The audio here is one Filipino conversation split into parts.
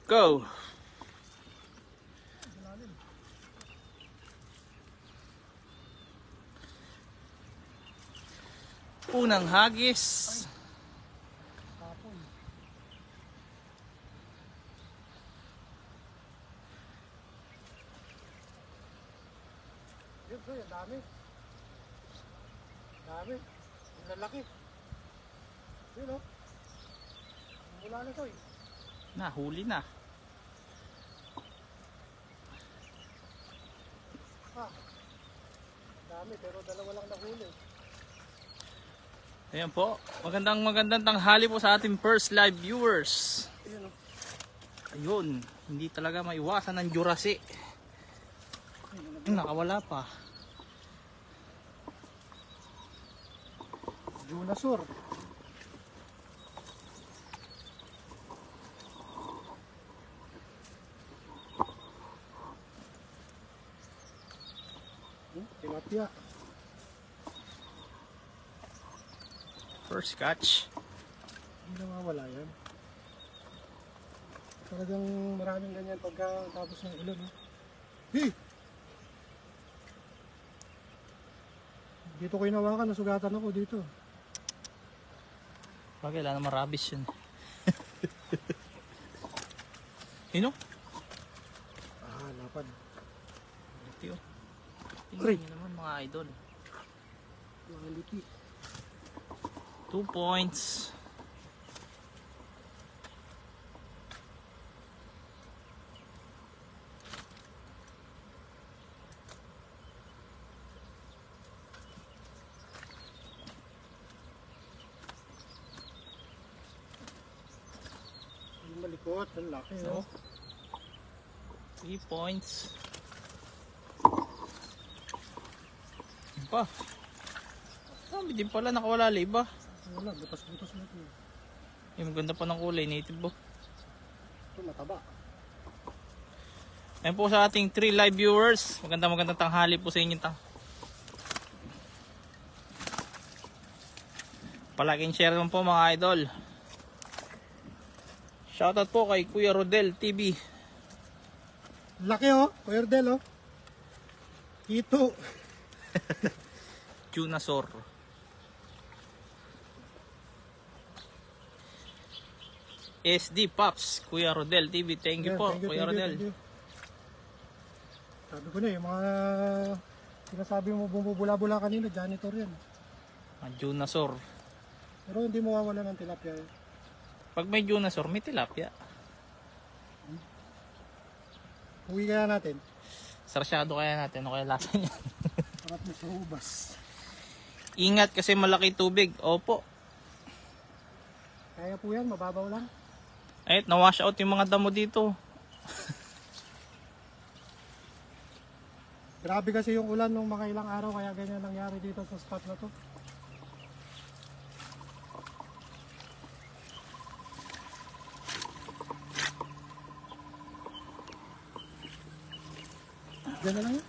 Go! Unang hagis. Kapon. Yun, so, ang dami. Dami. Ang lalaki. Yun, oh. Mula na to, eh. Nahuli na. Ah. Dami, pero dalawa lang nahuli. Ayan po. Magandang tanghali po sa ating first live viewers. Ayun, oh. Ayun. Hindi talaga maiwasan ng Jurassic. Nakawala pa. Junasur. Tilapia. First catch. Hindi nawawala yan. Talagang maraming ganyan pagka tapos ng ulan. Oh. Hey! Dito ko inawakan, nasugatan ako dito. Bakit wala naman rabies yun. Hino? Ah, lapad. Ito yun. Aray. Tingnan nyo naman mga idol. Quality. 2 points. Yung malikot, ang laki. So, Oh. 3 points. Ano pa? Sabi din pala nakawala iba. Wala, butas-butas na ito. Yung ganda pa ng kulay, native po. Ito mataba. Ayan po sa ating 3 live viewers. Magandang tanghali po sa inyo. Palike and share naman po mga idol. Shoutout po kay Kuya Rodel TV. Laki, oh. Kuerdel, oh. Ito. Junasor. SD Pops, Kuya Rodel TV. Thank you Yeah, po, thank you, Kuya thank you, Rodel. thank you. Sabi ko na, yung mga sinasabi mo bumubula-bula kanina, janitor yan. Junasor. Pero hindi mawawala ng tilapia. Eh. Pag may Junasor, may tilapia. Uwi kaya natin. Sarsyado kaya natin, ano kaya lasa niya? Sarap mo sa ubas. Ingat kasi malaki tubig. Opo. Kaya po yan, mababaw lang. Ay, na-wash out yung mga damo dito. Grabe kasi yung ulan nung mga ilang araw, kaya ganyan nangyari dito sa spot na to. Diyan na lang yun.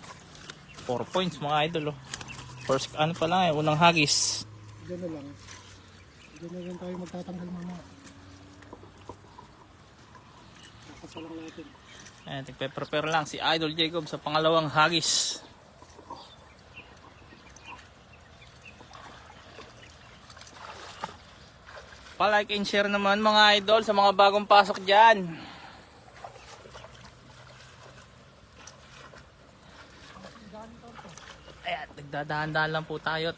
4 points mga idol. Oh. First, ano pa lang eh, unang hagis. Diyan na lang. Diyan na rin tayo magtatanggal mamaya. Nakasalang natin. Ayan, nagpe-prepare lang si Idol Jacob sa pangalawang hagis. Pa-like and share naman mga idol sa mga bagong pasok dyan. Ayan, nagdadahan-dahan lang po tayo.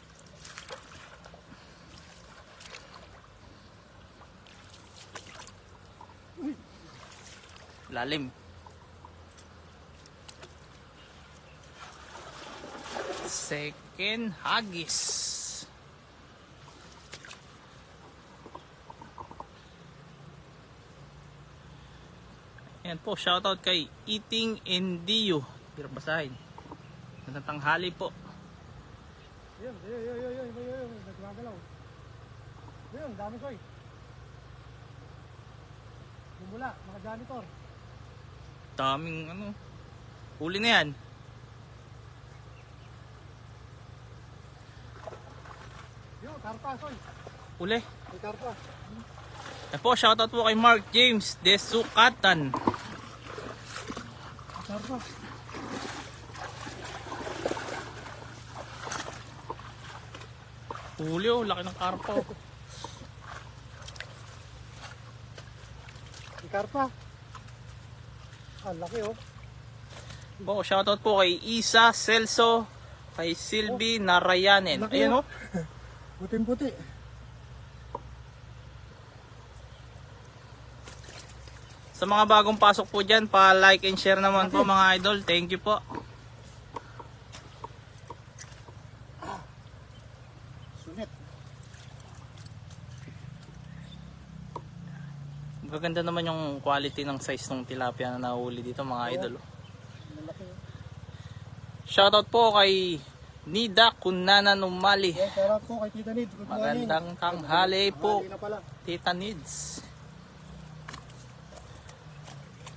Lalim. Second hagis. Ayan po, shoutout kay Eating Indio. Hirap basahin. Magandang tanghali po. Ayun, ayun, nagwagalaw. Ayun, dami ko eh. Bumula, mga janitor. Daming ano. Huli na yan. Yo, karpa, soy. Huli. May karpa. Yan po, shoutout po kay Mark James de Sukatan. Karpa. Huli oh, laki ng karpa oh. Di karpa. Ah, laki oh. Po, shoutout po kay Isa Celso, kay Silvi Narayanen. Laki, Ayun oh. oh. Puting-puti. Sa mga bagong pasok po dyan, pa-like and share naman po mga idol. Thank you po. Sulit. Maganda naman yung quality ng size ng tilapia na nahuli dito mga idol. Malaki oh. Shoutout po kay Nida Kunana Numali. Yan, shoutout po kay Tita Nids. Good morning. Magandang tanghali po, Tanghali na pala. Tita Nids.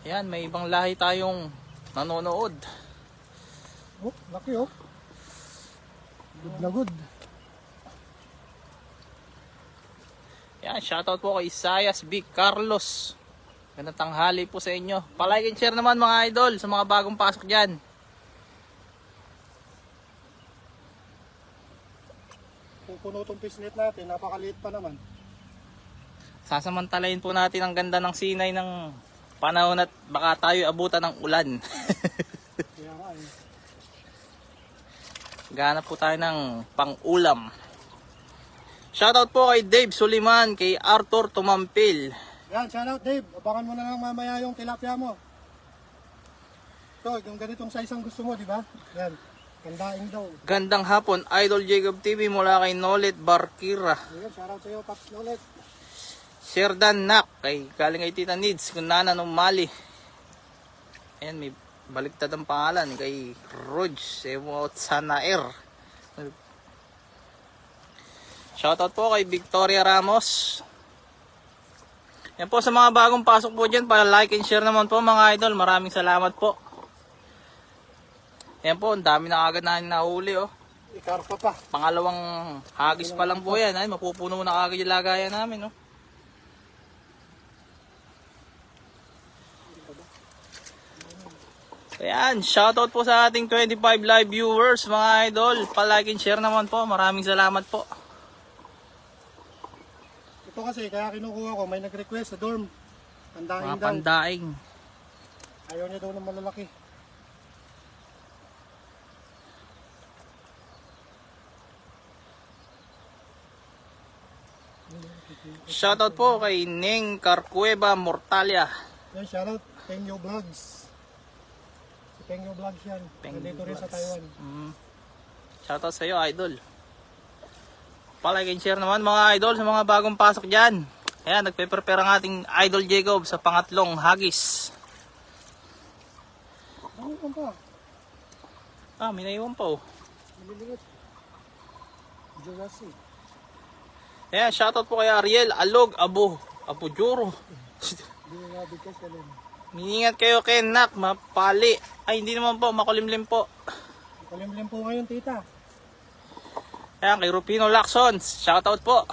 Yan, may ibang lahi tayong nanonood. Oh, laki oh. Good na good. Yan, shoutout po kay Isayas B. Carlos. Magandang tanghali po sa inyo. Pa-like and share naman mga idol sa mga bagong pasok dyan. Kung puno itong fishnet natin, napakaliit pa naman. Sasamantalayin po natin ang ganda ng sinay ng panahon at baka tayo abutan ng ulan. Kaya nga eh. Ganap po tayo ng pang-ulam. Shoutout po kay Dave Suliman, kay Arthur Tumampil. Yan, shoutout Dave. Abangan mo na lang mamaya yung tilapia mo. Ito, yung ganitong size ang gusto mo, di ba? Yan. Kandaing daw. Gandang hapon, Idol Jacob TV mula kay Nolet Barkira. Ayan, shoutout sa'yo, Paps Nolet. Sherdan Nak, kay galing kay Tita Nids, Kunana Numali. Ayan, may baliktad ang pangalan kay Roj Semot Sanaer. Shoutout po kay Victoria Ramos. Yan po sa mga bagong pasok po dyan, para like and share naman po mga idol. Maraming salamat po. Yan po, ang dami na agad na nahuli oh. Ikarpa pa. Pangalawang hagis pa lang po yan. Ay, mapupuno na agad yung lagayan namin oh. Ayan, shoutout po sa ating 25 live viewers mga idol. Pa-like and share naman po. Maraming salamat po. Ito kasi, kaya kinukuha ko, may nag-request sa dorm. Pandaing Mga daw. pandaing. Ayaw niya daw ng malalaki. Shoutout po kay Neng Carcueva Mortalia. Yan, shoutout Pengyo Vlogs. Si Pengyo Vlogs yan. Pengyo Nandito rin sa Vlogs. Taiwan. Shoutout sa iyo idol. Pa-like and share naman mga idol sa mga bagong pasok dyan. Ayan, nagpe-prepare ang ating Idol Jacob sa pangatlong hagis. Ano ka pa? Ah, may naiwan pa oh. Maliliit. Jurassic. Ayan, shoutout po kay Ariel Alog Abu Juro. Hindi nga bigkas ka lang. Miningat kayo kay Nak, mapali. Ay, hindi naman po, makulimlim po. Kalimlim po ngayon, tita. Ayan, kay Rupino Lacson, shoutout po.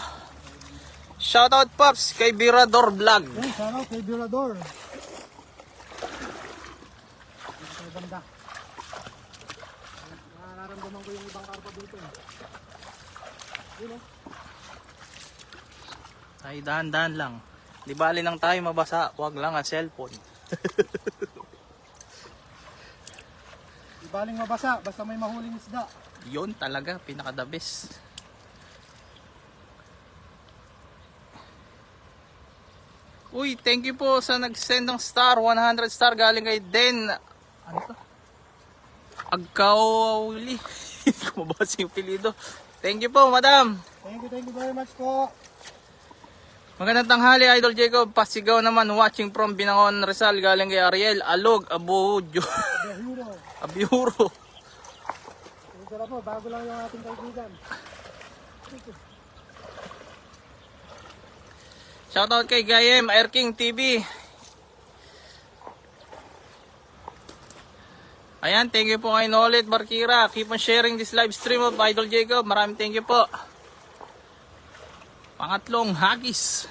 Shoutout Pops kay Birador Vlog. Yan, shoutout kay Birador. Sa banda. Nararamdaman ko yung ibang karpa dito. Yun oh. Ay, dahan-dahan lang. Di bali lang tayo mabasa, wag lang ang cellphone. Di baling mabasa, basta may mahuling isda. Yun talaga, pinaka the best. Uy, thank you po sa nag-send ng star, 100 star galing kay Den. Ano to? Agkawili. Kumabas yung pilido. Thank you po, madam. Thank you very much po. Magandang tanghali, Idol Jacob. Pasigaw naman, watching from Binangon, Rizal, galing kay Ariel Alog Abujo. The hero. Abiyuro. Ito na po, bago lang yung ating kaibigan. Shoutout kay Gayem Air King TV. Ayan, thank you po kay Nolet Barkira. Keep on sharing this live stream of Idol Jacob. Maraming thank you po. Pangatlong hagis.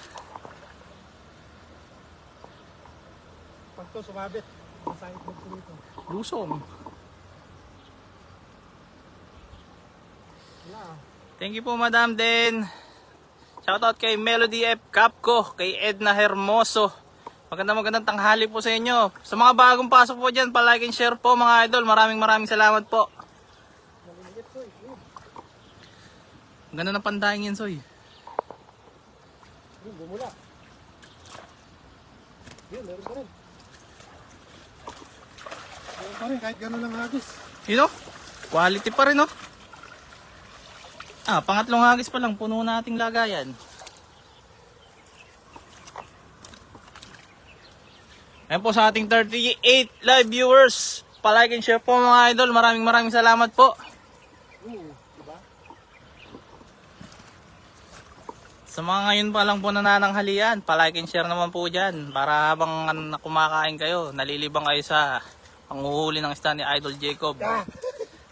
Pag to sumabit, masakit mo dito. Lusong. Wala. Thank you po Madam Den. Shoutout kay Melody F. Capco, kay Edna Hermoso. Magandang tanghali po sa inyo. Sa mga bagong pasok po dyan, palike and share po mga idol. Maraming salamat po. Maliliit to eh. Ang ganda ng pandaing yan, Soy. Yun, bumula. Yun, meron pa rin. Meron pa rin, kahit gano'n lang hagis. Yun o, quality pa rin o. Pangatlong hagis pa lang, puno nating lagayan. Ayan po sa ating 38 live viewers. Palike and share po mga idol. Maraming salamat po. Diba? Sa mga ngayon pa lang po nanananghalian, palike and share naman po dyan. Para habang kumakain kayo, nalilibang kayo sa panghuhuli ng isda ni Idol Jacob.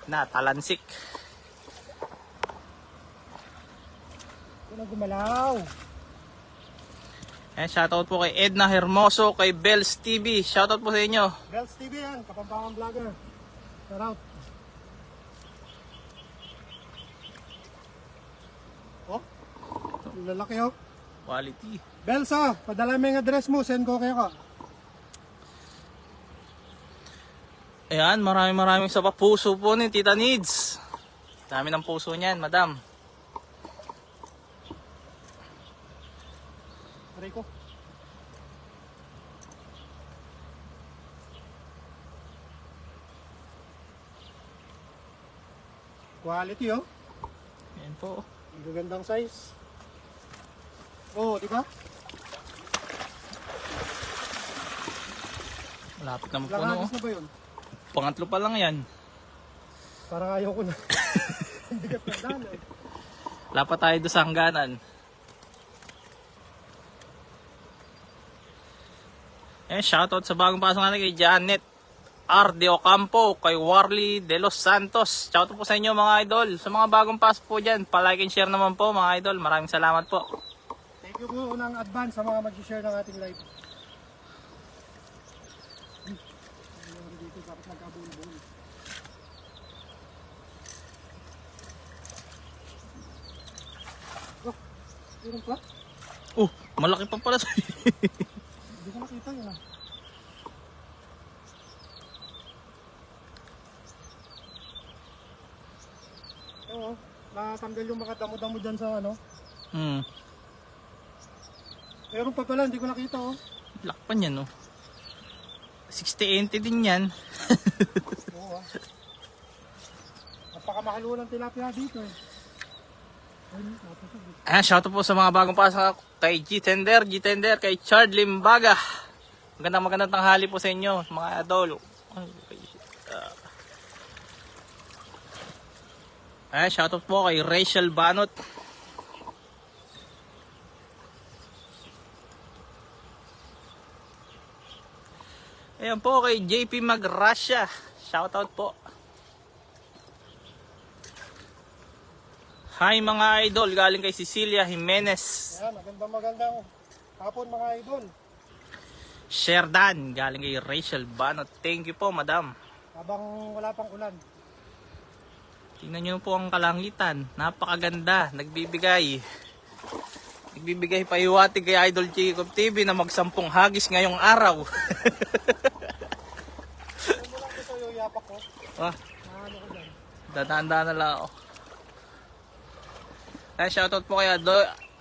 Na talansik. Ito na gumalaw. Shoutout po kay Edna Hermoso, kay Bells TV. Shoutout po sa inyo. Bells TV yan, Kapampangan Vlogger. Shout out. Oh, lalaki oh. Quality. Bells oh, padala mo yung address mo, send ko kayo ka. Ayan, maraming sa puso po ni Tita Needs. Dami ng puso niyan, madam. Aray ko. Quality oh. Ayan po. Magagandang size. Oh, di ba? Malapit na magpuno. Langagis na ba yun? Pangatlo pa lang yan. Parang ayaw ko na. Hindi ka tandaan eh. Wala pa tayo doon sa hangganan. Shoutout sa bagong pasok natin kay Janet R. De Ocampo, kay Warley De Los Santos. Shoutout po sa inyo mga idol. Sa mga bagong pasok po dyan, palike and share naman po mga idol. Maraming salamat po. Thank you po unang advance sa mga mag-share ng ating live. Dito dapat nagkabuol-buol. Oh, meron pa? Malaki pa pala. Hindi ko nakita yun ah. Oo, natanggal yung mga damo-damo dyan sa ano. Meron pa pala, hindi ko nakita oh. Lakpan yan, no? 60-80 din yan. Oo ah. Napakamahalo ng tilapia dito eh. Shoutout po sa mga bagong pasok kay G-Tender, kay Chard Limbaga. Magandang tanghali po sa inyo, mga idol. Shoutout po kay Rachel Banot. Ayan po kay JP Magrasya. Shoutout po. Hi mga idol, galing kay Cecilia Jimenez. Ayan, magandang hapon mga idol. Sherdan, galing kay Rachel Banot. Thank you po, madam. Habang wala pang ulan. Tingnan nyo po ang kalangitan. Napakaganda. Nagbibigay paiwati kay Idol Jacob TV na magsampung hagis ngayong araw. Ano mo lang ito yung yapak ko? Ano ko dyan? Dadaan-daan na lang ako. Shoutout po kay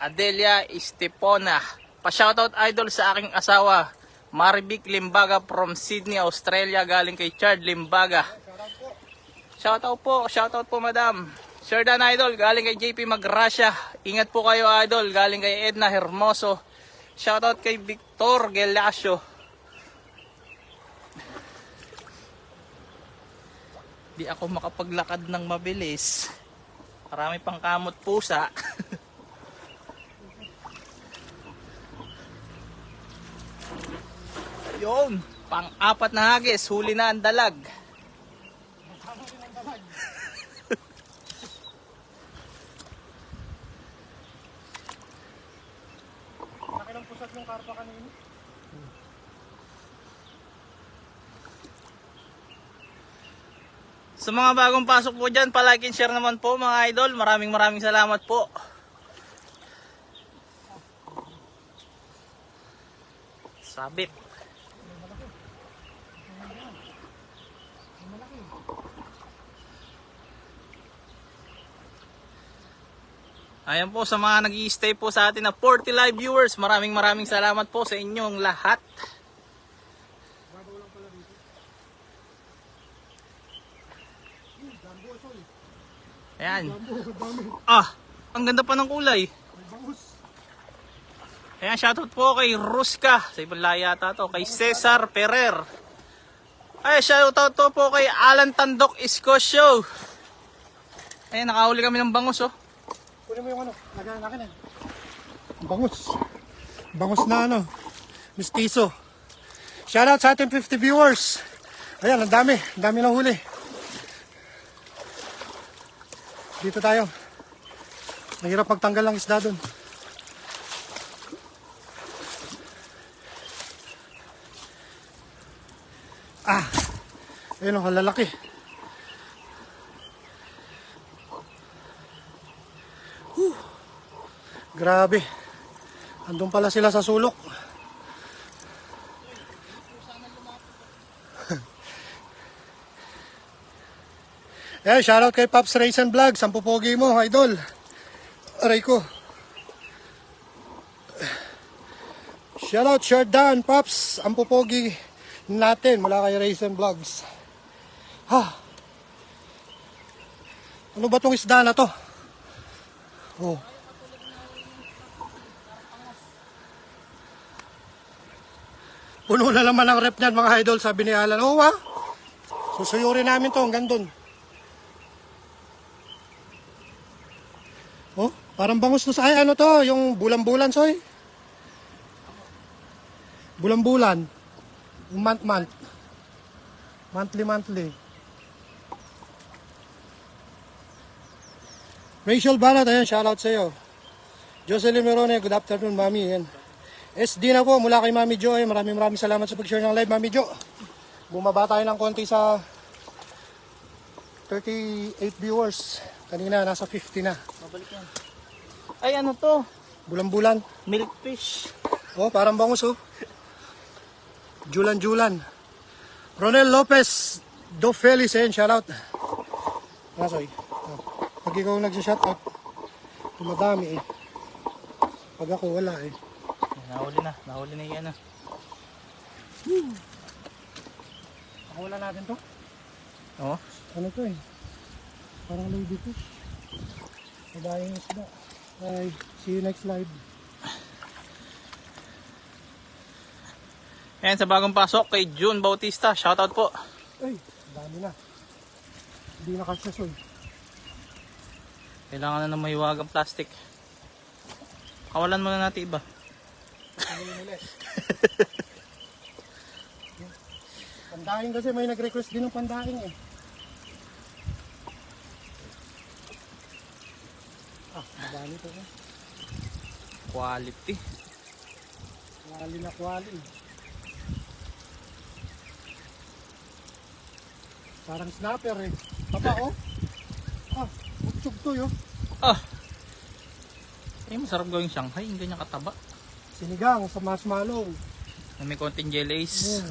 Adelia Estepona. Pa-shoutout idol sa aking asawa, Maribik Limbaga from Sydney, Australia. Galing kay Chard Limbaga. Shoutout po madam. Sherdan idol, galing kay JP Magrasya. Ingat po kayo idol, galing kay Edna Hermoso. Shoutout kay Victor Gelasio. Di ako makapaglakad ng mabilis. Marami pang kamot pusa. Yun, pang-apat na hagis, huli na ang dalag. Laki ng pusat yung karpa kanina. Sa mga bagong pasok po dyan, palike and share naman po mga idol. Maraming salamat po. Sabit. Ayan po sa mga nag-i-stay po sa atin na 40 live viewers. Maraming salamat po sa inyong lahat. Ayan. Ang ganda pa ng kulay. Ayan, shoutout po kay Ruska. Sa ibang laya yata to. Kay Cesar Ferrer. Ay, shoutout to po kay Alan Tandok Iscosio. Ayan, nakahuli kami ng bangus oh. Kunin mo yung ano, lagayan nakin eh. Bangus. Bangus na ano, mistiso. Shoutout sa ating 50 viewers. Ayan, ang dami na huli. Dito tayo. Mahirap pagtanggal ng isda dun. Ayun ang lalaki. Grabe. Andun pala sila sa sulok. Eh, shoutout kay Pops Raisin Vlogs. Ang pupogi mo, idol. Aray ko. Shoutout Shardan, Pops. Ang pupogi natin mula kay Raisin Vlogs. Ano ba tong isda na to? Oh. Puno na naman ang rep niyan mga idol, sabi ni Alan. Oo susuyurin namin to hanggang dun. Oh, parang bangus to sa ano to, yung bulan-bulan soy. Bulan-bulan. Yung month. Monthly. Rachel Banat, ayan, shoutout sa iyo. Jocelyn Merone, good afternoon, mami. Ayan. SD na po mula kay Mami Jo. Maraming salamat sa pag-share ng live, Mami Jo. Bumaba tayo ng konti sa 38 viewers. Kanina nasa 50 na. Mabalik yan. Ay, ano to? Bulan-bulan. Milkfish. Oh, parang bangus oh. Julan. Ronel Lopez Dofelis, ayan, shoutout. Nasoy. Pag ikaw nagsha-shoutout, tumadami eh. Pag ako wala eh. Nahuli na yan. Nakawala natin to? Oo. Ano to eh? Parang ladyfish. Mabayang isda. Bye. See you next live. Ayan, sa bagong pasok kay June Bautista. Shoutout po. Ay, dami na. Hindi na kasya soy. Kailangan na ng mahiwagang plastic. Kawalan muna natin iba. Pandaing kasi may nag-request din ng pandaing eh. Madami to eh. Quality. Quality. Parang snapper eh. Papa oh. Utsog to yo. Masarap gawing Shanghai. Yung ganyan kataba. Sinigang sa marshmallow. Na may konting gelays.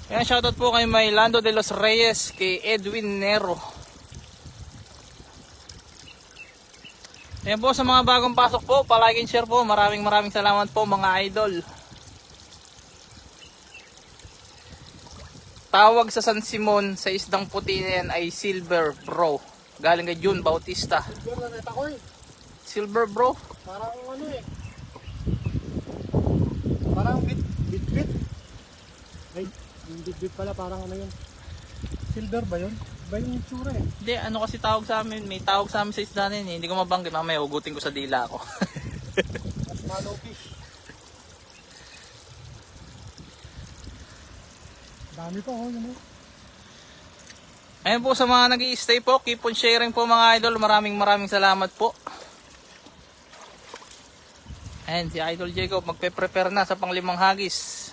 Ayan, shoutout po kay Maylando de los Reyes, kay Edwin Nero. Ayan po, sa mga bagong pasok po, palike and share po. Maraming salamat po mga idol. Tawag sa San Simon sa isdang puti na yan ay Silver Bro. Galing kay June Bautista. Silver na neta ko eh. Silver Bro? Parang ano eh. Parang bit. Ay, yung bit pala parang ano yun. Silver ba yun? Ba yung itsura eh? Hindi, ano kasi tawag sa amin. May tawag sa amin sa isda na yun eh. Hindi ko mabanggit. Mamaya hugutin ko sa dila ko. Marshmallow fish. Dami pa oh, yun oh. Ayan po sa mga nag-i-stay po, keep on sharing po mga idol. Maraming salamat po. Ayan si Idol Jacob magpe-prepare na sa panglimang hagis.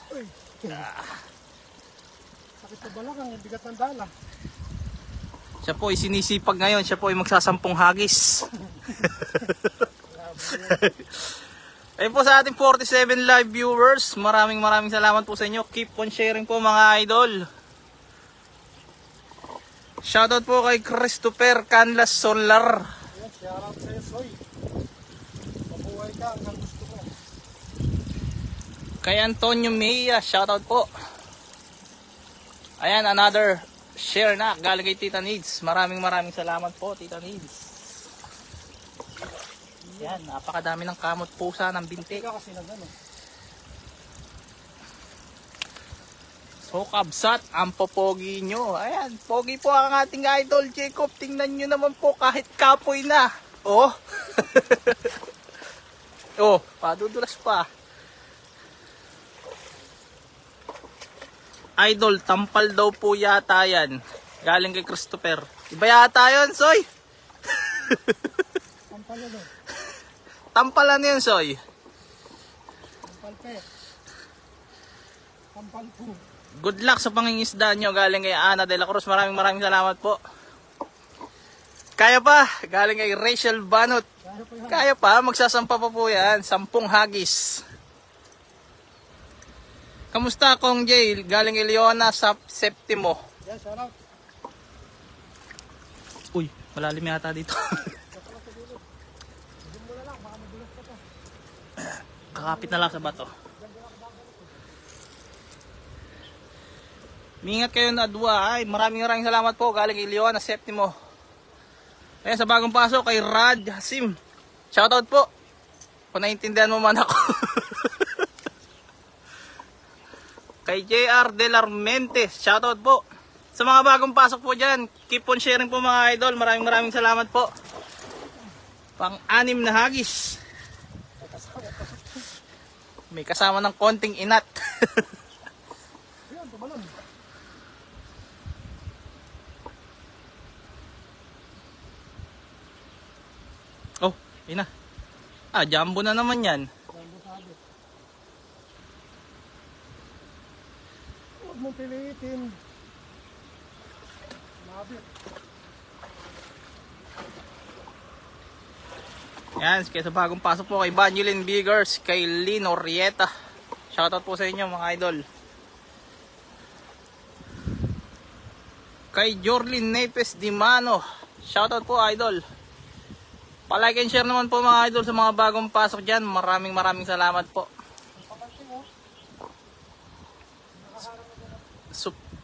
Sakit sa balakang, yung bigat ng dala. Siya po ay sinisipag ngayon. Siya po ay magsasampung hagis. Ayun po sa ating 47 live viewers. Maraming salamat po sa inyo. Keep on sharing po mga idol. Shoutout po kay Christopher Canlas Solar. Ayan, shoutout sa'yo, Soy. Mabuhay ka hanggang gusto mo. Kay Antonio Mejia, shoutout po. Ayan, another share na galing kay Tita Needs. Maraming salamat po, Tita Needs. Yan, napakadami ng kamot pusa ng binti. Ikaw kasi nagano. So, kabsat, ang popogi nyo. Ayan, pogi po ang ating idol, Jacob. Tingnan nyo naman po kahit kapoy na. Oh. Oh, padudulas pa. Idol, tampal daw po yata yan. Galing kay Christopher. Iba yata yun, Soy. Tampal yun. Tampalan yun, Soy. Tampal pe. Tampal po. Good luck sa pangingisda nyo. Galing kay Ana de la Cruz. Maraming salamat po. Kaya pa. Galing kay Rachel Banot. Kaya po yan. Kaya pa. Magsasampa pa po yan. 10 hagis. Kamusta, Kong Jay? Galing kay Leona sa Septimo. Yan, shoutout. Uy, malalim yata dito. Kakapit na lang sa bato. Mingat kayo na adwa. Ay, maraming salamat po. Galing kay Leona Septimo. Ayan, sa bagong pasok kay Rad Hasim. Shoutout po. Kung naiintindihan mo man ako. Kay JR Delarmente. Shoutout po. Sa mga bagong pasok po dyan, keep on sharing po mga idol. Maraming salamat po. Pang-anim na hagis. May kasama ng konting inat. Ayan, tumalon. Oh, yun na. Ah, jumbo na naman yan. Jumbo sabi. Huwag mong pilitin. Mabit. Yan, kaya sa bagong pasok po kay Banjulin Biggers, kay Lino Rieta. Shoutout po sa inyo mga idol. Kay Jorlin Nepes Dimano. Shoutout po idol. Pa-like and share naman po mga idol sa mga bagong pasok dyan. Maraming salamat po.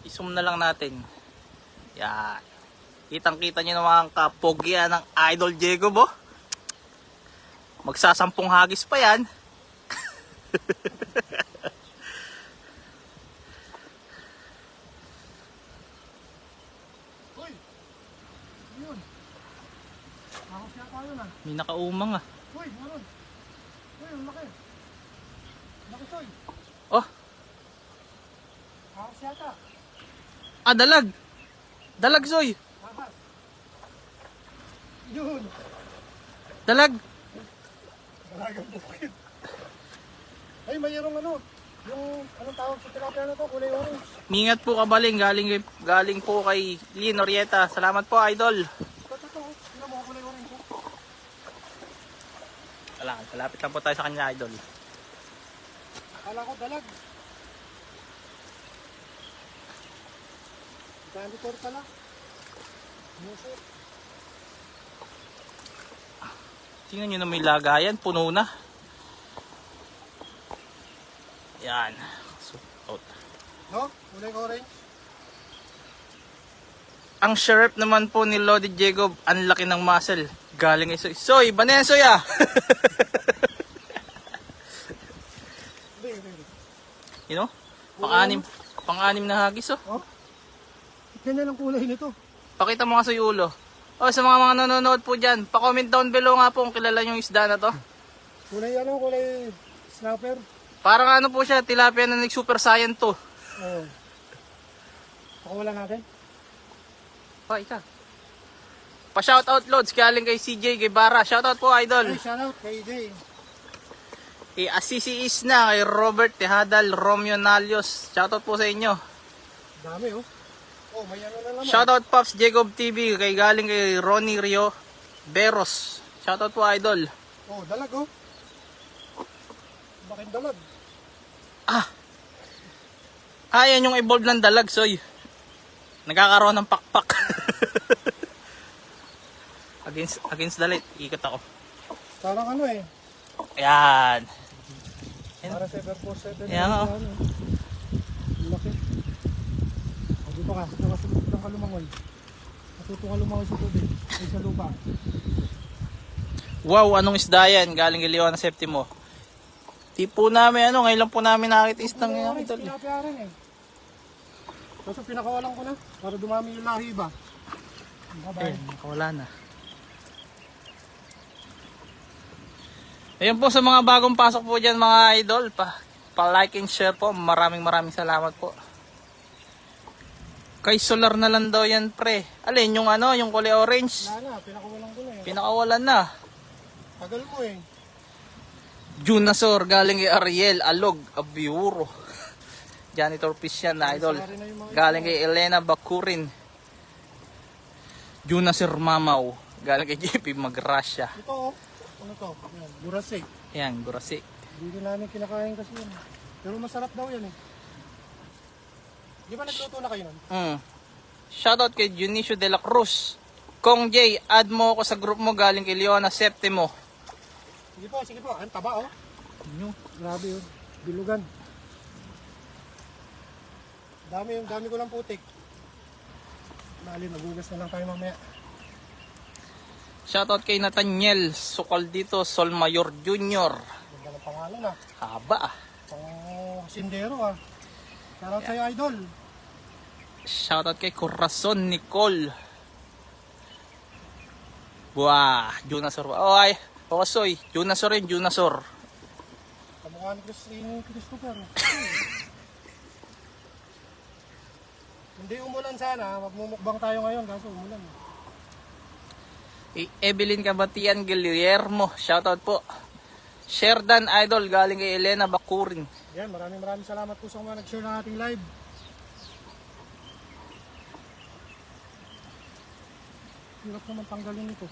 Isum na lang natin. Yan. Kitang-kita nyo naman ang kapogyan ng idol Jacob, oh. Magsasampung hagis pa yan. Uy! Yun. Ako siya tayo na. May nakaumang ah. Uy, meron. Uy, ang laki. Laki, Soy. Oh, Ako siya ka. ah, dalag. Dalag, Soy. Ahas. Yun. Dalag. Dalagang bukid. Ay, mayroong ano. Yung, anong tawag sa tilapia na to? Kulay orange. Mingat po kabaling. Galing po kay Lino Rieta. Salamat po, idol. Ito. Sino mo kulay orange? Wala, malapit lang po tayo sa kanya, idol. Akala ko dalag. Ganditor pala. Muso. Tingnan nyo na may lagayan. Puno na. Yan. So, out. No? Kulay orange. Ang sheriff naman po ni Lodi Jacob, ang laki ng muscle. Galing kay Soy. Soy, ba na yan, Soy ah? Hindi. You know? Pang-anim na hagis, oh. Oh? Ganyan ang kulay nito. Pakita mo nga sa ulo. Oh, sa mga nanonood po dyan, pa-comment down below nga po kung kilala yung isda na to. Kulay ano? Kulay snapper. Parang ano po siya, tilapia na nag-super saiyan to. Oo. Pakawalan natin. Pa, ika. Pa-shoutout loads, galing kay CJ Guevara. Shoutout po, idol. Ay, shoutout kay Jay. I-assisi is na kay Robert Tejadal, Romeo Nalios. Shoutout po sa inyo. Dami oh. Oh, may ano na naman. Shoutout Pops Jacob TV kay galing kay Ronnie Rio Beros. Shoutout po idol. Oh, dalag oh. Bakit dalag? Yan yung evolve ng dalag, soy. Nagkakaroon ng pakpak. against the light. Ikot ako. Parang ano eh. Ayan. Para 747. Ayan oh. Laki. O, dito ka. Dito ka sumunod ng kalumangoy. Matuto ka lumangoy sa tubig. Ay sa lupa. Wow, anong isda yan? Galing kay Leona Septimo. Di po namin ngayon lang po namin nakita isdang yan. Pinapaya rin eh. Kaso pinakawalan ko na. Para dumami yung lahi ba? Bye-bye. Nakawala na. Ayun po sa mga bagong pasok po dyan mga idol. Pa-like and share po. Maraming salamat po. Kay solar na lang daw yan pre. Alin yung yung kulay orange. Wala na, pinakawalan ko na eh. Pinakawalan na. Tagal mo eh. Junasor galing kay Ariel Alog Abiuro. Janitor fish yan na idol. Galing kay Elena Bakurin. Junasor Mamaw. Galing kay JP Magrasya. Ito oh. Ano to? Ayan, burasik. Yan, burasi. Hindi namin kinakain kasi yan. Pero masarap daw yan eh. Di ba nagluto na kayo nun? Shoutout kay Junicio de la Cruz. Kong J, add mo ako sa group mo galing kay Leona Septimo. Sige po. Ang taba oh. Grabe oh. Bilugan. Dami ko lang putik. Mali, magugas na lang tayo mamaya. Shoutout kay Nathaniel Sukal dito, Sol Mayor Jr. Ganda ng pangalan ah. Haba. Pang sindero ah. Shoutout sa'yo idol. Shoutout kay Corazon Nicole. Wah, Junasor. Oh ay, Soy, Junasor rin, Junasor. Kamukha ni Christopher. Hindi umulan sana, magmumukbang tayo ngayon kaso umulan. Evelyn Kabatian Guillermo, shoutout po. Sherdan Idol, galing kay Elena Bakurin. Yan, maraming salamat po sa mga nag-share ng ating live. Hirap naman tanggalin ito.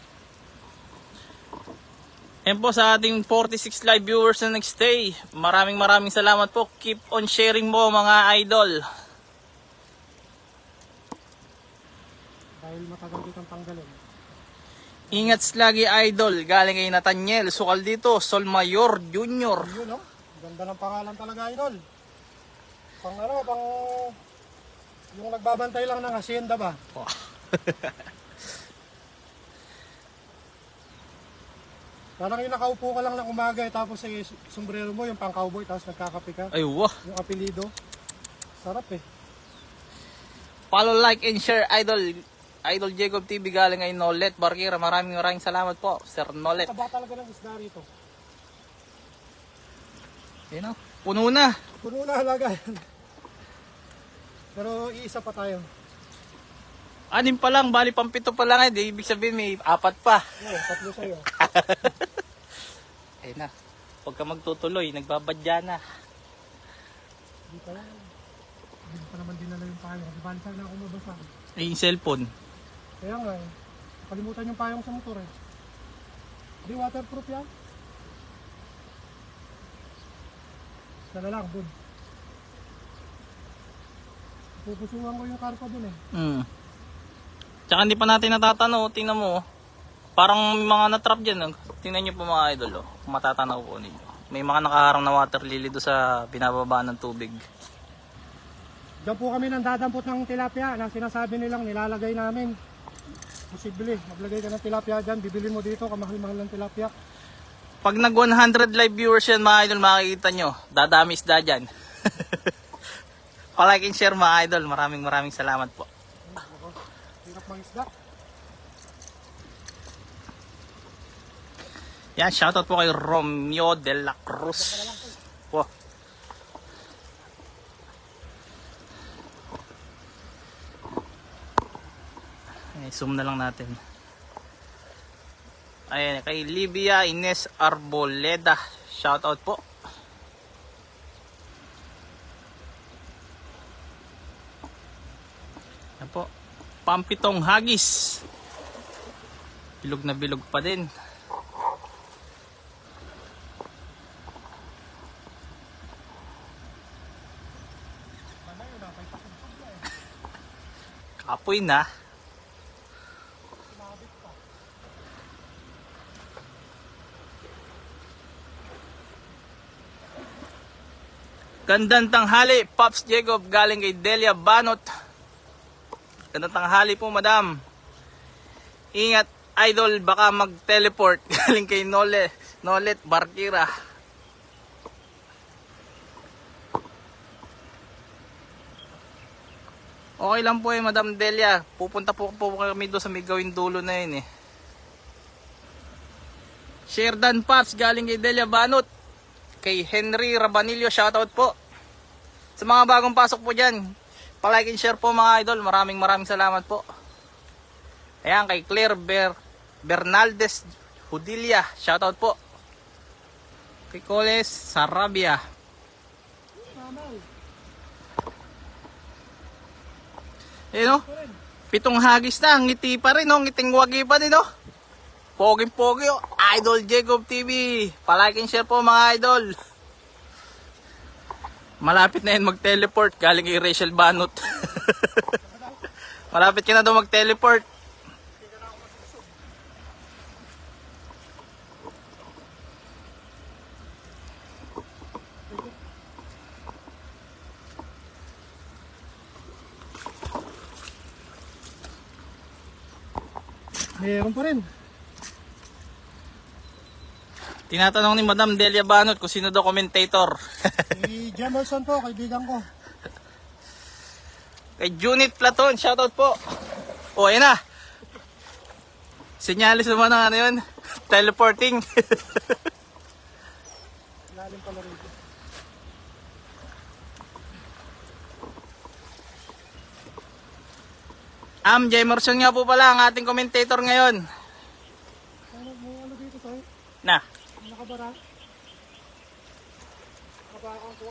Yan po sa ating 46 live viewers na nagstay. Maraming salamat po. Keep on sharing mo mga idol. Dahil matagal kitang tanggalin. Ingat lagi idol, galing kay Nathaniel Sukal dito, Sol Mayor Jr. Yun no? Ganda ng pangalan talaga idol. Pang yung nagbabantay lang ng hacienda ba? Oh. Parang yung nakaupo ka lang ng umaga tapos sa sombrero mo yung pang cowboy tapos nagkakape ka. Ay wah. Yung apelido. Sarap eh. Follow, like, and share idol. Idol Jacob TV galing kay Nolet Barquera. Maraming salamat po, Sir Nolet. Taba talaga ng isda rito. Ayun o, puno na. Puno na halaga yan. Pero iisa pa tayo. 6 pa lang, bali pang 7 pa lang eh. Ibig sabihin may 4 pa. Oo, 3 sa'yo. Ayun na, huwag ka magtutuloy, nagbabadya na. Hindi pa lang. Hindi pa naman dinala yung payong. Bansa na ako mabasa. Ay, yung cellphone. Kaya nga eh. Kalimutan yung payong sa motor eh. Hindi waterproof yan. Isa na lang, bud. Pupusuhan ko yung karpa dun eh. Tsaka hindi pa natin natatanaw, tingnan mo. Parang may mga natrap dyan. Tingnan nyo po mga idol. Kung matatanaw po ninyo. May mga nakaharang na water lily doon sa binababaan ng tubig. Diyan po kami nang dadampot ng tilapia na sinasabi nilang nilalagay namin. Posible, maglagay ka ng tilapia dyan, bibili mo dito, kamahal-mahal ng tilapia. Pag nag 100 live viewers yan mga idol, makikita nyo, dadami isda dyan. Palike and share mga idol, maraming salamat po. Hirap mang isda. Yan, shoutout po kay Romeo de la Cruz. Wow. Zoom na lang natin. Ayan, kay Livia Ines Arboleda. Shoutout po. po. Pampitong hagis. Bilog na bilog pa din. Kapoy na. Gandang tanghali, Pops Jacob, galing kay Delia Banot. Gandang tanghali po, madam. Ingat, idol, baka mag-teleport. Galing kay Nolet Barkira. Okay lang po Madam Delia. Pupunta po kami doon sa may gawing dulo na yun eh. Sherdan Pops, galing kay Delia Banot. Kay Henry Rabanillo, shoutout po. Sa mga bagong pasok po dyan, palike and share po mga idol. Maraming salamat po. Ayan, kay Claire Bernaldez Hudilia, shoutout po. Kay Coles Sarabia. Ayan o, 7 hagis na, ngiti pa rin o, ngiting wagi pa din o. Poging-pogi o, Idol Jacob TV. Palike and share po mga idol. Malapit na yun mag-teleport, galing kay Rachel Banot. Malapit ka na daw mag-teleport. Meron pa rin. Tinatanong ni Madam Delia Banot kung sino daw commentator. Si Jemerson po, kaibigan ko. Kay Junit Platon, shoutout po. O, ayan na. Sinyalis naman ng ano yun. Teleporting. Lalim pala rito. Jemerson nga po pala ang ating commentator ngayon. Ano dito sa'yo? Na. Nakabara? Nakabara ko.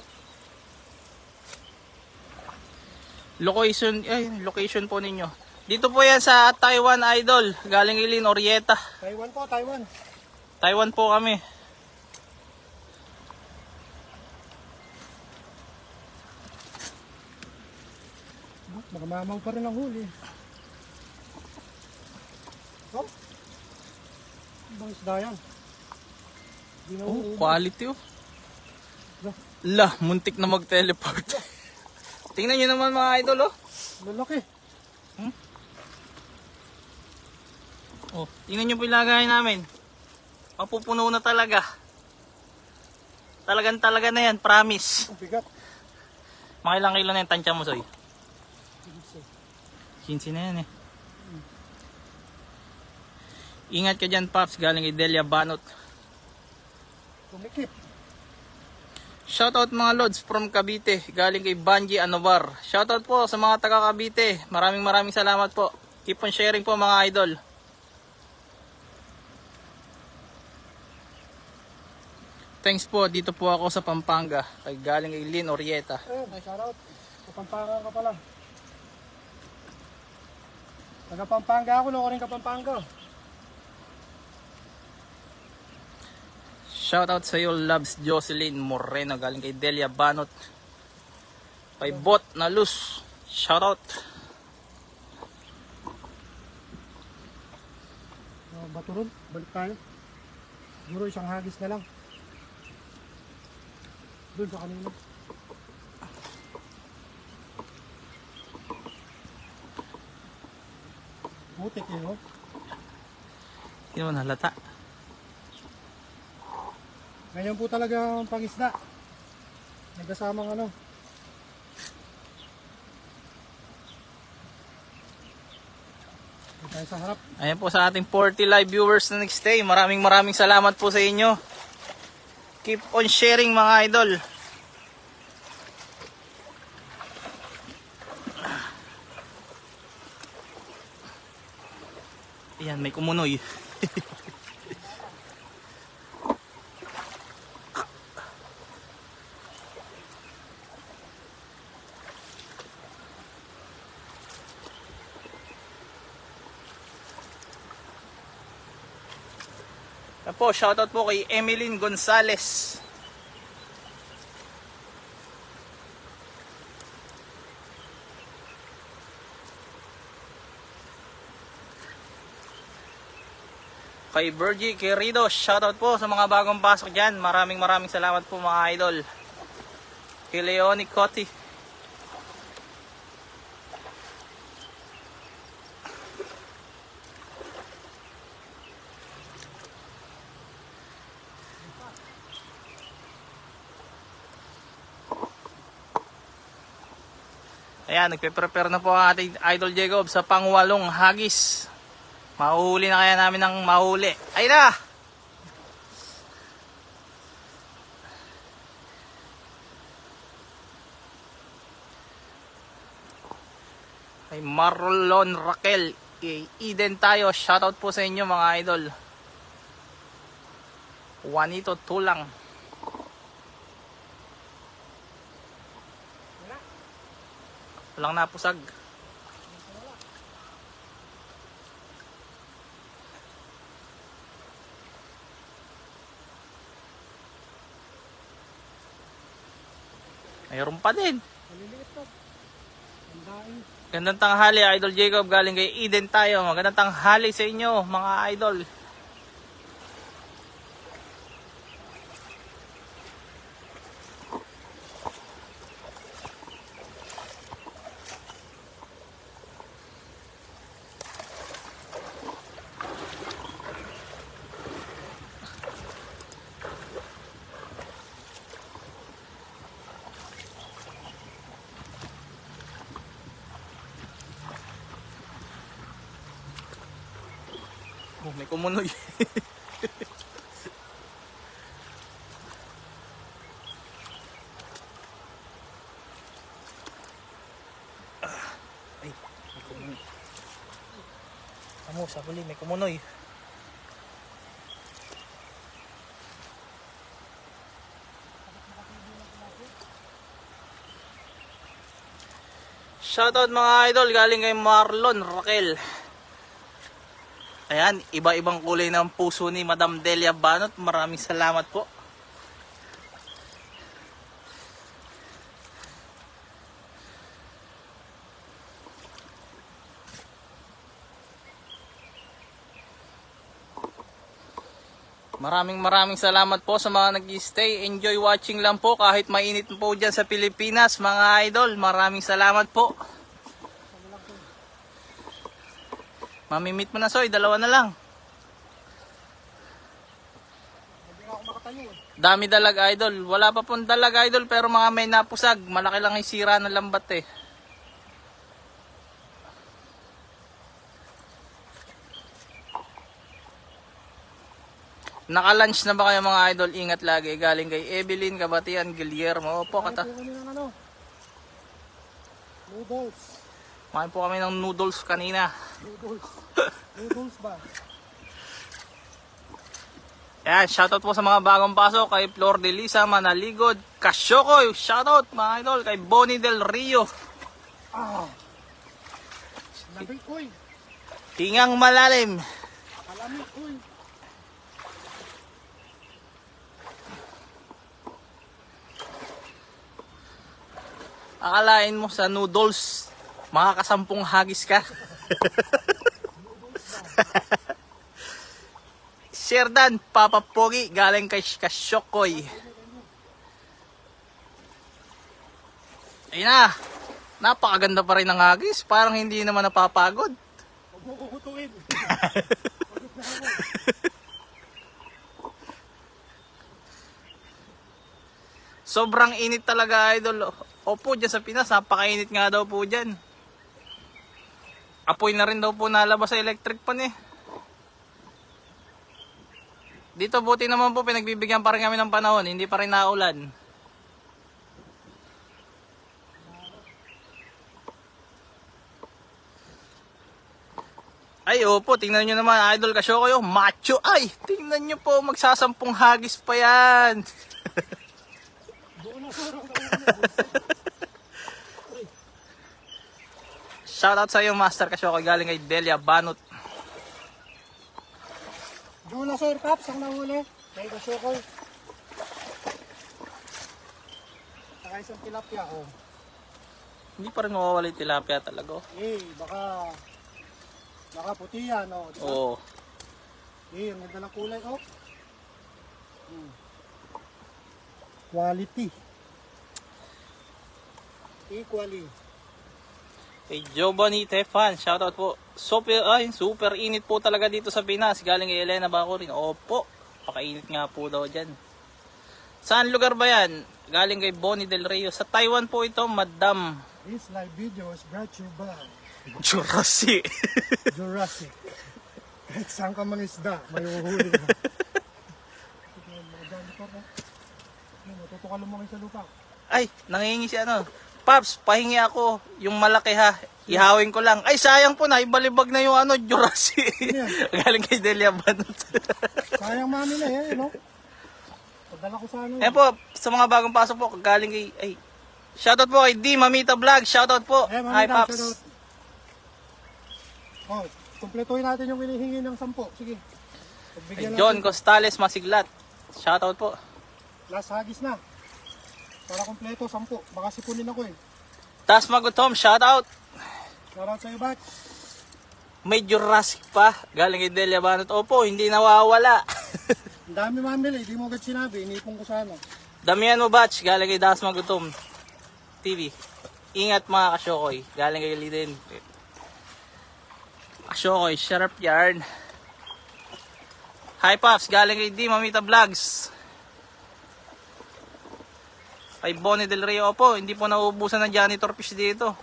Location po ninyo. Dito po yan sa Taiwan Idol. Galing Ilin Orieta. Taiwan po, Taiwan. Taiwan po kami. Makamamaw pa rin ang huli. Oh? Ibang isda yan. Quality oh. La, muntik na mag-teleport. Tingnan nyo naman mga idol oh. Lalaki. Oh, tingnan nyo po yung lagay namin. Mapupuno na talaga. Talaga na yan, promise. Ang bigat. Mga ilang kilo na yung tansya mo, Soy? 15 na yan eh. Ingat ka dyan, Pops. Galing kay Delia Banot. Tumikip. Shoutout mga Lods from Cavite. Galing kay Banji Anovar. Shoutout po sa mga taga Cavite. Maraming salamat po. Keep on sharing po mga idol. Thanks po. Dito po ako sa Pampanga. Kay galing kay Lynn Orieta. Ayun, shoutout. Kapampangan ka pala. Taga Pampanga ako, loko rin Kapampanga. Shoutout sa iyo, Loves Jocelyn Moreno. Galing kay Delia Banot. Kay Bot na Luz. Shoutout. Bato ron, balik tayo. Siguro isang hagis na lang. Doon sa kanina. Putik eh, oh. Hindi naman halata. Ngayon po talaga ang pangisda. May kasamang ano. Dito tayo sa harap. Ayan po sa ating 40 live viewers na next day. Maraming salamat po sa inyo. Keep on sharing mga idol. Ayan, may kumunoy. Po, shoutout po kay Emeline Gonzales. Kay Virgie Querido, shoutout po sa mga bagong pasok dyan. Maraming salamat po mga idol. Kay Leonie Cotti. Ayan, nagpe-prepare na po ang ating Idol Jacob sa pangwalong hagis. Mahuhuli na kaya namin ng mahuli. Ay na! Ay Marlon Raquel. Eden tayo. Shoutout po sa inyo mga idol. Juanito Tulang. Walang napusag. Mayroon pa din. Gandang tanghali Idol Jacob, galing kay Eden tayo. Magandang tanghali sa inyo mga idol. Oh, may kumunoy. Ay, may kumunoy. Amo, sa huli, may kumunoy. Shoutout mga idol, galing kay Marlon Raquel. Ayan, iba-ibang kulay ng puso ni Madam Delia Banot. Maraming salamat po. Maraming salamat po sa mga nag-stay. Enjoy watching lang po kahit mainit po dyan sa Pilipinas mga idol. Maraming salamat po. Mamimit mo na Soy, dalawa na lang. Dami dalag idol. Wala pa pong dalag idol pero mga may napusag. Malaki lang yung sira ng lambat eh. Naka-lunch na ba kayo mga idol? Ingat lagi. Galing kay Evelyn, Kabatian, Guillermo. Opo, Noodles. Kumain po kami ng noodles kanina. Noodles ba? Yan, shoutout po sa mga bagong pasok. Kay Flor de Lisa, Manaligod, Kasyokoy. Shoutout mga idol. Kay Bonnie Del Rio. Lamig koy. Tingang Malalim. Alamig koy. Akalain mo sa noodles, makakasampung hagis ka. Sherdan, Papa Pogi, galing kay Kasyokoy. Ayun na, napakaganda pa rin ng hagis, parang hindi naman napapagod. Huwag mo kukutuin. Sobrang init talaga idol. Opo, dyan sa Pinas, napakainit nga daw po dyan. Apoy na rin daw po nalabas sa electric pan eh. Dito buti naman po, pinagbibigyan pa rin kami ng panahon, hindi pa rin naulan. Ay opo, tingnan nyo naman idol Kasyokoy, macho. Ay, tingnan nyo po, magsasampung hagis pa yan. Shoutout sa iyo Master Kasyokoy, galing kay Delia Banot. Doon na na sir, Paps, ang nahuli. May kasyokoy. Saka isang tilapia, oh. Hindi pa rin mawawala yung tilapia talaga. Baka puti yan, oh. Diba? Oo. Ang ganda ng kulay, oh. Quality. Equally. Kay Giovanni Tefan, shoutout po. Super init po talaga dito sa Pinas. Galing kay Elena Bacorin. Opo, pakainit nga po daw dyan. Saan lugar ba yan? Galing kay Bonnie Del Rio. Sa Taiwan po ito, Madam. This live video is brought to you by Jurassic. Jurassic. Kahit saan ka mangisda, may uhuli ka. Matuto ka lumaki sa lupa. Ay, nangingi si ano. Paps, pahingi ako. Yung malaki ha. Ihawin ko lang. Ay, sayang po na. Ibalibag na yung ano, Jurassic. Galing kay Delia Banot. Sayang mami na eh, no? Pagdala ko sa ano. Ayan po, sa mga bagong pasok po, galing kay... Ay, shoutout po kay D. Mamita Vlog. Shoutout po. Hi, Mamita, Paps. shoutout. Oh, kumpletuhin natin yung hinihingi ng 10. Sige. Kay John Costales Masiglat. Shoutout po. Last hagis na. Para kumpleto, 10. Baka sipunin ako eh. Tas Magutom, shoutout. Shoutout sa'yo, Bat. May Jurassic pa. Galing kay Delia Banot. Opo, hindi nawawala. Ang dami mamili, hindi mo agad sinabi. Inipon ko sana. Damihan mo, Batch. Galing kay Das Magutom TV. Ingat mga kasyokoy. Galing kay Liden. Kasyokoy, sharp yarn. Hi, Pops. Galing kay D. Mamita Vlogs. Kay Bonnie Del Rio po, hindi po nauubusan ng janitor fish dito.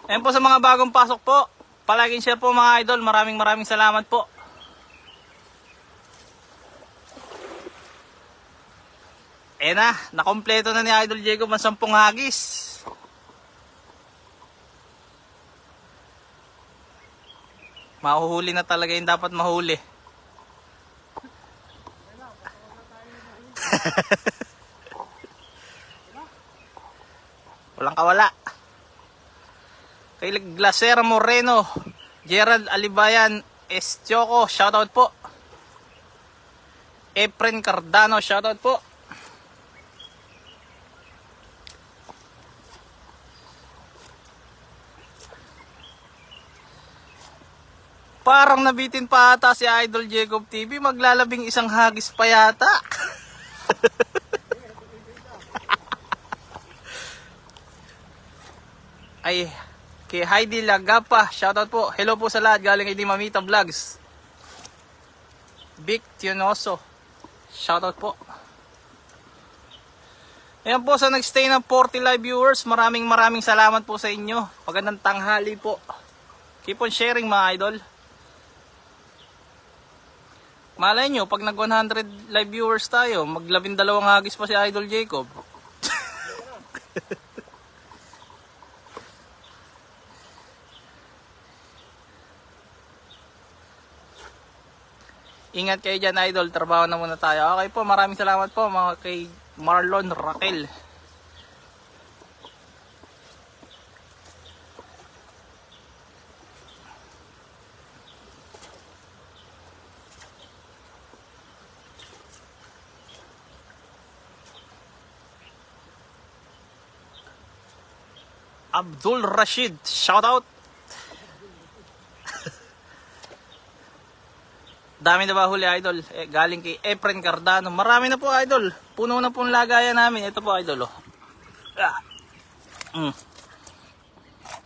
Ayan po sa mga bagong pasok po. Palaging share po mga idol. Maraming salamat po. Ayan na, nakompleto na ni Idol Jacob ang 10 hagis. Mahuhuli na talaga yung dapat mahuli. Walang kawala. Kay Glasera Moreno, Gerald Alibayan, Estioco, shoutout po. Efren Cardano, shoutout po. Parang nabitin pa ata si Idol Jacob TV, maglalabing isang hagis pa yata. Ay, kay Heidi Lagapa, shoutout po. Hello po sa lahat, galing kay Di Mamita Vlogs. Vic Tionoso, shoutout po. Ayan po sa nagstay ng 40 live viewers, maraming salamat po sa inyo. Magandang tanghali po. Keep on sharing mga idol. Malay nyo, pag nag 100 live viewers tayo, mag-12 hagis pa si Idol Jacob. Ingat kayo dyan, Idol. Trabaho na muna tayo. Okay po, maraming salamat po mga kay Marlon Raquel. Abdul Rashid, shout out. Dami na ba huli, Idol? Galing kay Efren Cardano. Marami na po, Idol. Puno na pong lagayan namin. Ito po, Idol. Oh.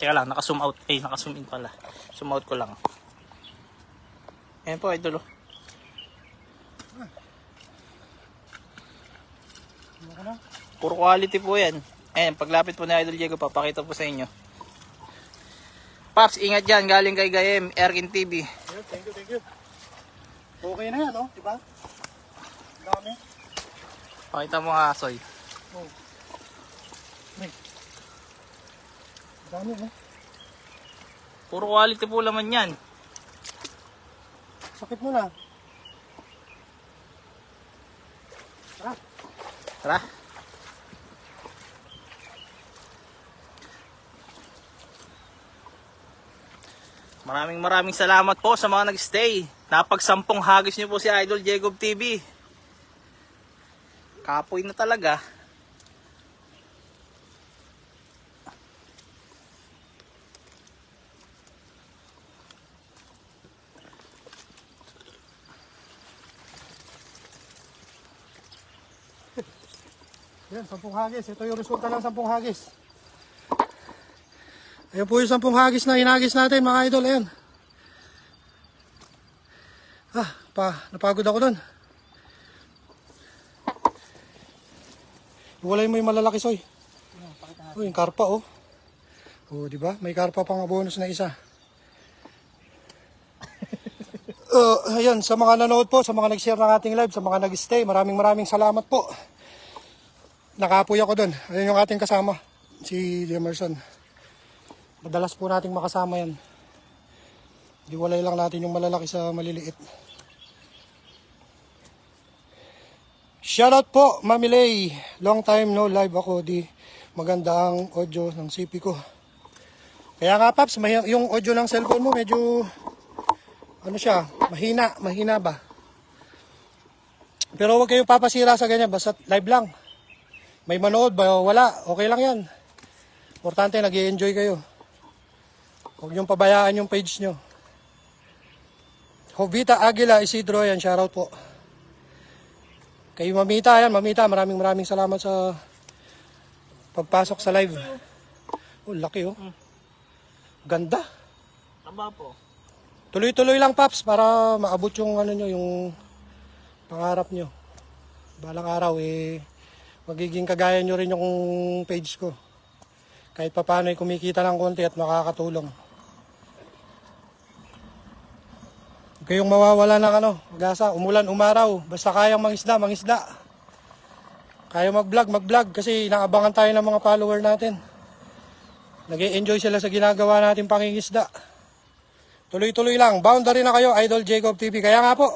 Teka lang, naka-zoom out. Naka-zoom in pala. Zoom out ko lang. Ayan po, Idol. Oh. Puro quality po yan. Ayan, paglapit po ni Idol Diego, papakita po sa inyo. Paps, ingat dyan. Galing kay Gayem, Erkin TV. Thank you. Okay na yan, no? Diba? Dami. Pakita mo nga, Soy. Oh. Dami, no? Puro quality po laman yan. Sakit mo na. Tara. Maraming salamat po sa mga nag-stay. Napag-10 hagis niyo po si Idol Jacob TV. Kapoy na talaga. Yan, 10 hagis. Ito yung resulta ng 10 hagis. Ayan po yung 10 hagis na hinagis natin mga idol. Ayan. Napagod ako dun. Iwalay mo yung malalaki, Soy. Oh, yung karpa, oh. Oh, di ba? May karpa pang bonus na isa. Ayan, sa mga nanood po, sa mga nag-share ng ating live, sa mga nag-stay, maraming salamat po. Nakapoy ako dun. Ayan yung ating kasama, si Jemerson. Madalas po nating makasama yan. Diwalay lang natin yung malalaki sa maliliit. Shoutout po, Mami Lay. Long time no live ako. Di maganda ang audio ng CP ko. Kaya nga, Paps, yung audio ng cellphone mo medyo ano siya, mahina ba? Pero huwag kayong papasira sa ganyan, basta live lang. May manood ba? Wala. Okay lang yan. Importante, nag-i-enjoy kayo. Huwag niyong pabayaan yung page nyo. Jovita Aguila Isidro, yan, shoutout po. Kay Mamita, yan, Mamita, maraming salamat sa pagpasok sa live. Oh, laki oh. Ganda. Taba po. Tuloy-tuloy lang, Paps, para maabot yung ano nyo, yung pangarap nyo. Balang araw, magiging kagaya nyo rin yung page ko. Kahit papaano kumikita ng konti at makakatulong. Huwag kayong mawawala ng mag-asa, umulan, umaraw. Basta kayang mangisda. Kaya mag-vlog kasi inaabangan tayo ng mga follower natin. Nag-e-enjoy sila sa ginagawa natin pangingisda. Tuloy-tuloy lang. Boundary na kayo, Idol Jacob TV. Kaya nga po,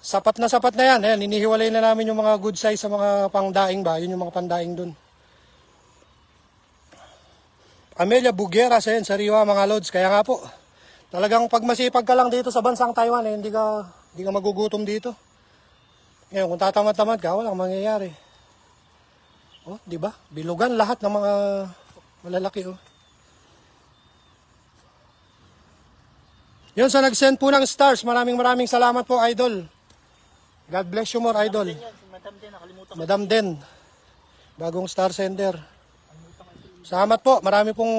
sapat na yan. Ayan, inihiwalay na namin yung mga good size sa mga pangdaing ba. Yun yung mga pandaing dun. Amelia Bugueras, ayan, sariwa mga lods. Kaya nga po, talagang pag masipag ka lang dito sa bansang Taiwan, hindi ka magugutom dito. Ngayon, kung tatamad-tamad ka, walang mangyayari. Oh, di ba? Bilugan lahat ng mga malalaki, oh. Yun, sa nag-send po ng stars, maraming salamat po, Idol. God bless you more, Idol. Madam Den, bagong star sender. Salamat po, marami pong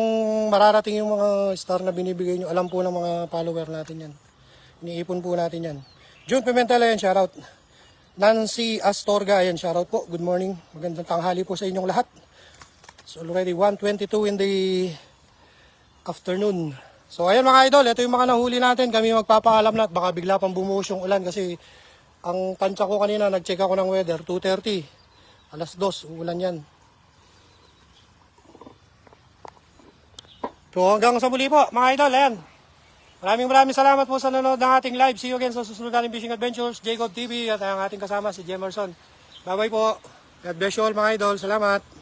mararating yung mga star na binibigay nyo. Alam po ng mga follower natin yan. Iniipon po natin yan. June Pimentel, yan, shoutout. Nancy Astorga, yan, shoutout po. Good morning, magandang tanghali po sa inyong lahat. It's already 1:22 in the afternoon. So ayan mga idol, ito yung mga nahuli natin. Kami magpapaalam na at baka bigla pang bumuhos yung ulan kasi ang tansya ko kanina, nag-check ako ng weather, 2:30. Alas 2, uulan yan. So hanggang sa muli po mga idol, ayan. Maraming salamat po sa nanonood ng ating live. See you again sa susunod nating Fishing Adventures, Jacob TV at ang ating kasama si Jemerson. Bye bye po. God bless you all mga idol. Salamat.